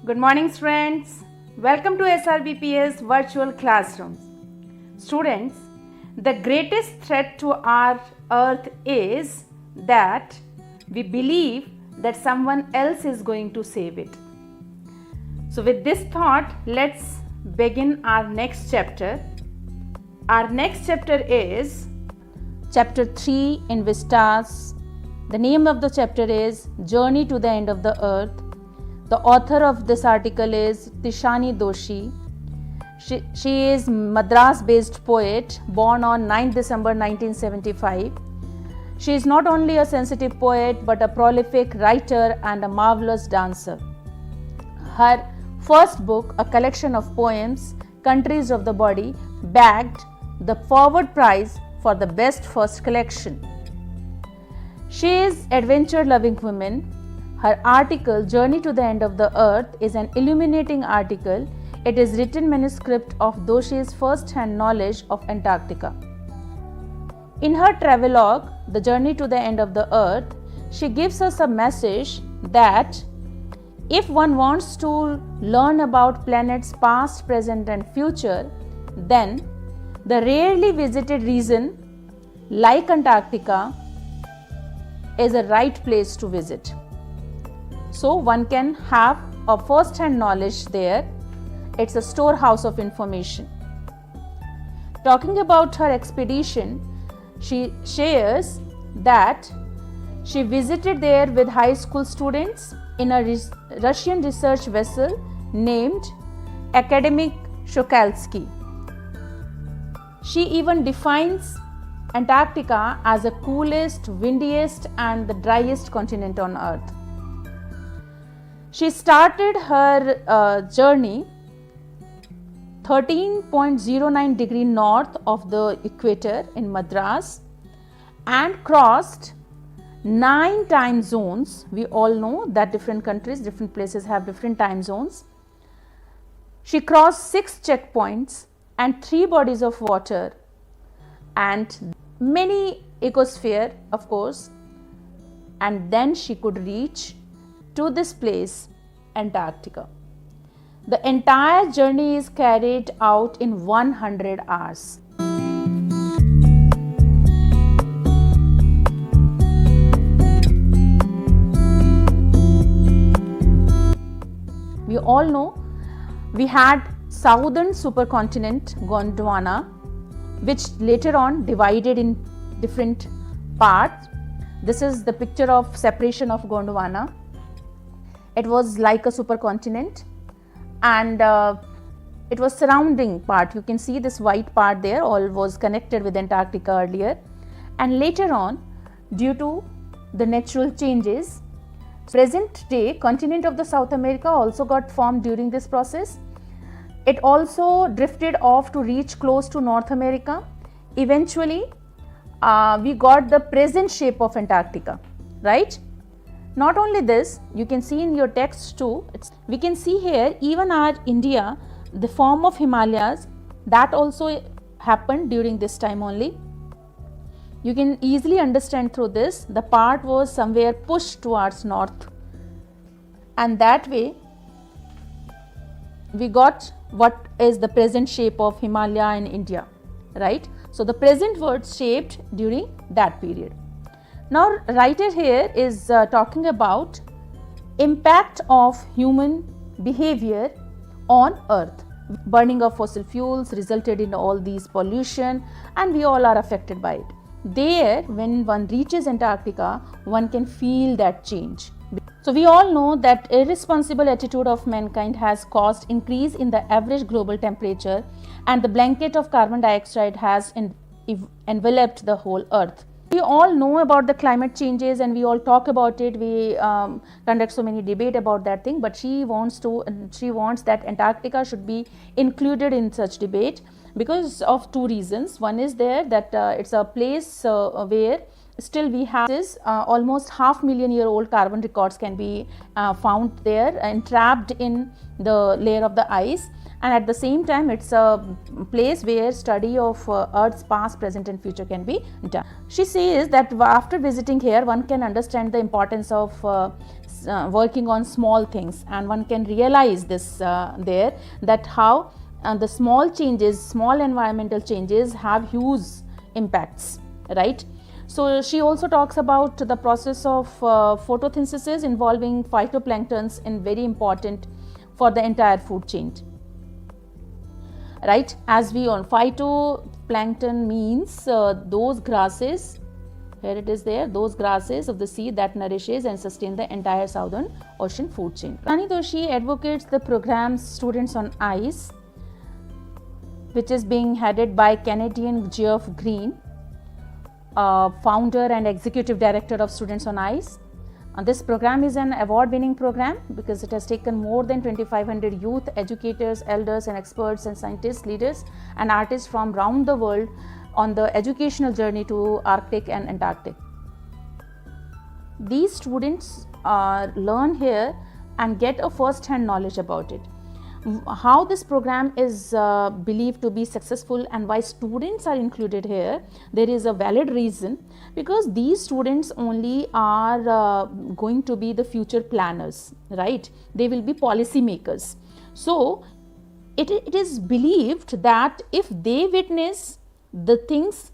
Good morning friends. Welcome to SRBP's virtual classrooms. Students, the greatest threat to our earth is that we believe that someone else is going to save it. So with this thought, let's begin our next chapter. Our next chapter is chapter 3 in Vistas. The name of the chapter is Journey to the End of the Earth. The author of this article is Tishani Doshi. She is Madras-based poet, born on 9 December 1975. She is not only a sensitive poet but a prolific writer and a marvelous dancer. Her first book, a collection of poems, Countries of the Body, bagged the Forward Prize for the best first collection. She is adventure-loving woman. Her article, Journey to the End of the Earth, is an illuminating article. It is written manuscript of Doshi's first-hand knowledge of Antarctica. In her travelogue, The Journey to the End of the Earth, she gives us a message that if one wants to learn about planets past, present and future, then the rarely visited region like Antarctica is a right place to visit. So one can have a first-hand knowledge there. It's a storehouse of information. Talking about her expedition, she shares that she visited there with high school students in a Russian research vessel named Academic Shokalsky. She even defines Antarctica as the coolest, windiest and the driest continent on Earth. She started her journey 13.09 degree north of the equator in Madras and crossed 9 time zones. We all know that different countries, different places have different time zones. She crossed 6 checkpoints and 3 bodies of water and many ecosphere, of course, and then she could reach to this place, Antarctica. The entire journey is carried out in 100 hours. We all know we had southern supercontinent Gondwana, which later on divided in different parts. This is the picture of separation of Gondwana. It was like a supercontinent and it was surrounding part. You can see this white part there, all was connected with Antarctica earlier, and later on, due to the natural changes, present day continent of the South America also got formed during this process. It also drifted off to reach close to North America. Eventually, we got the present shape of Antarctica, right? Not only this, you can see in your text too, we can see here even our India, the form of Himalayas, that also happened during this time only. You can easily understand through this, the part was somewhere pushed towards north, and that way we got what is the present shape of Himalaya in India, right? So the present was shaped during that period. Now writer here is talking about impact of human behavior on earth. Burning of fossil fuels resulted in all these pollution and we all are affected by it. There, when one reaches Antarctica, one can feel that change. So we all know that irresponsible attitude of mankind has caused increase in the average global temperature and the blanket of carbon dioxide has enveloped the whole earth. We all know about the climate changes and we all talk about it. We conduct so many debate about that thing, but she wants that Antarctica should be included in such debate because of 2 reasons. One is there that it's a place where still we have almost 500,000-year-old carbon records can be found there entrapped in the layer of the ice, and at the same time it's a place where study of Earth's past, present and future can be done. She says that after visiting here one can understand the importance of working on small things, and one can realize this there, that how the small changes, small environmental changes have huge impacts, right? So she also talks about the process of photosynthesis involving phytoplanktons, and very important for the entire food chain, right? As we all, phytoplankton means those grasses, here it is there, those grasses of the sea that nourishes and sustain the entire southern ocean food chain. Tishani Doshi advocates the program Students on Ice, which is being headed by Canadian Geoff Green, founder and executive director of Students on Ice. This program is an award-winning program because it has taken more than 2,500 youth, educators, elders and experts and scientists, leaders and artists from around the world on the educational journey to Arctic and Antarctic. These students learn here and get a first-hand knowledge about it. How this program is believed to be successful and why students are included here, there is a valid reason, because these students only are going to be the future planners, right? They will be policy makers. So it is believed that if they witness the things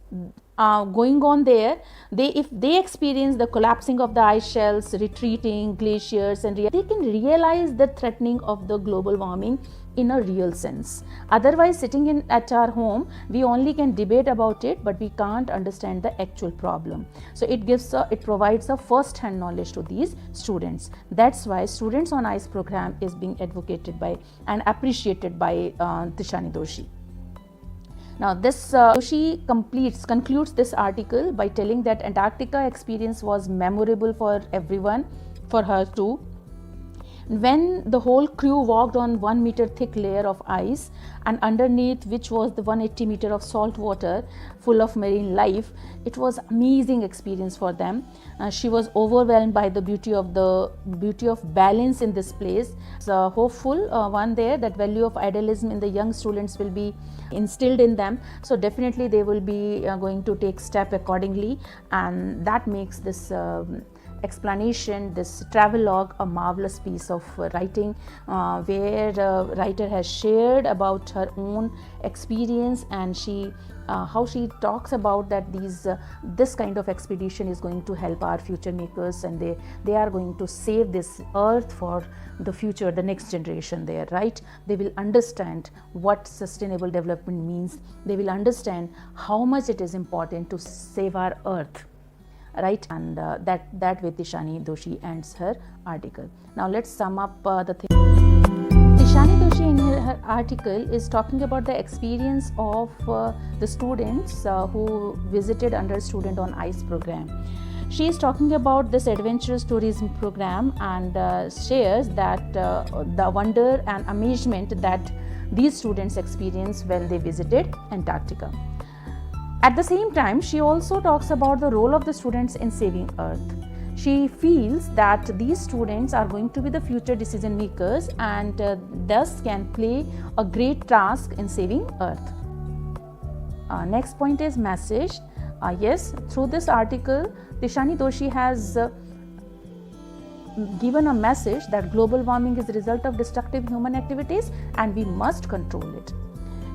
going on there, if they experience the collapsing of the ice shelves, retreating glaciers, and they can realize the threatening of the global warming in a real sense. Otherwise, sitting at our home, we only can debate about it, but we can't understand the actual problem. So it provides a first-hand knowledge to these students. That's why Students on Ice program is being advocated by and appreciated by Tishani Doshi. Now this Doshi concludes this article by telling that Antarctica experience was memorable for everyone, for her too. When the whole crew walked on 1 meter thick layer of ice, and underneath which was the 180 meter of salt water full of marine life, it was amazing experience for them. She was overwhelmed by the beauty of balance in this place. It's a hopeful one there, that value of idealism in the young students will be instilled in them. So definitely they will be going to take step accordingly, and that makes this explanation, this travelogue, a marvelous piece of writing, where writer has shared about her own experience, and how she talks about that this kind of expedition is going to help our future makers, and they are going to save this earth for the future, the next generation there, right? They will understand what sustainable development means. They will understand how much it is important to save our earth, right? And that way Tishani Doshi ends her article. Now let's sum up the thing. Tishani Doshi in her article is talking about the experience of the students who visited under Student on Ice program. She is talking about this adventurous tourism program and shares that the wonder and amazement that these students experienced when they visited Antarctica. At the same time, she also talks about the role of the students in saving Earth. She feels that these students are going to be the future decision makers and thus can play a great task in saving Earth. Next point is message. Yes, through this article, Tishani Doshi has given a message that global warming is the result of destructive human activities and we must control it.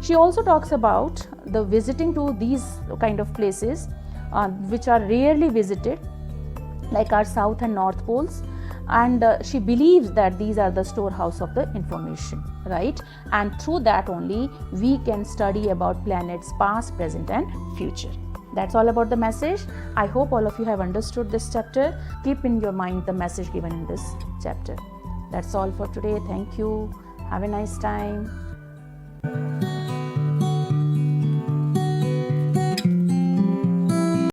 She also talks about the visiting to these kind of places which are rarely visited, like our south and north poles, and she believes that these are the storehouse of the information, right? And through that only we can study about planets past, present and future. That's all about the message. I hope all of you have understood this chapter. Keep in your mind the message given in this chapter. That's all for today. Thank you. Have a nice time.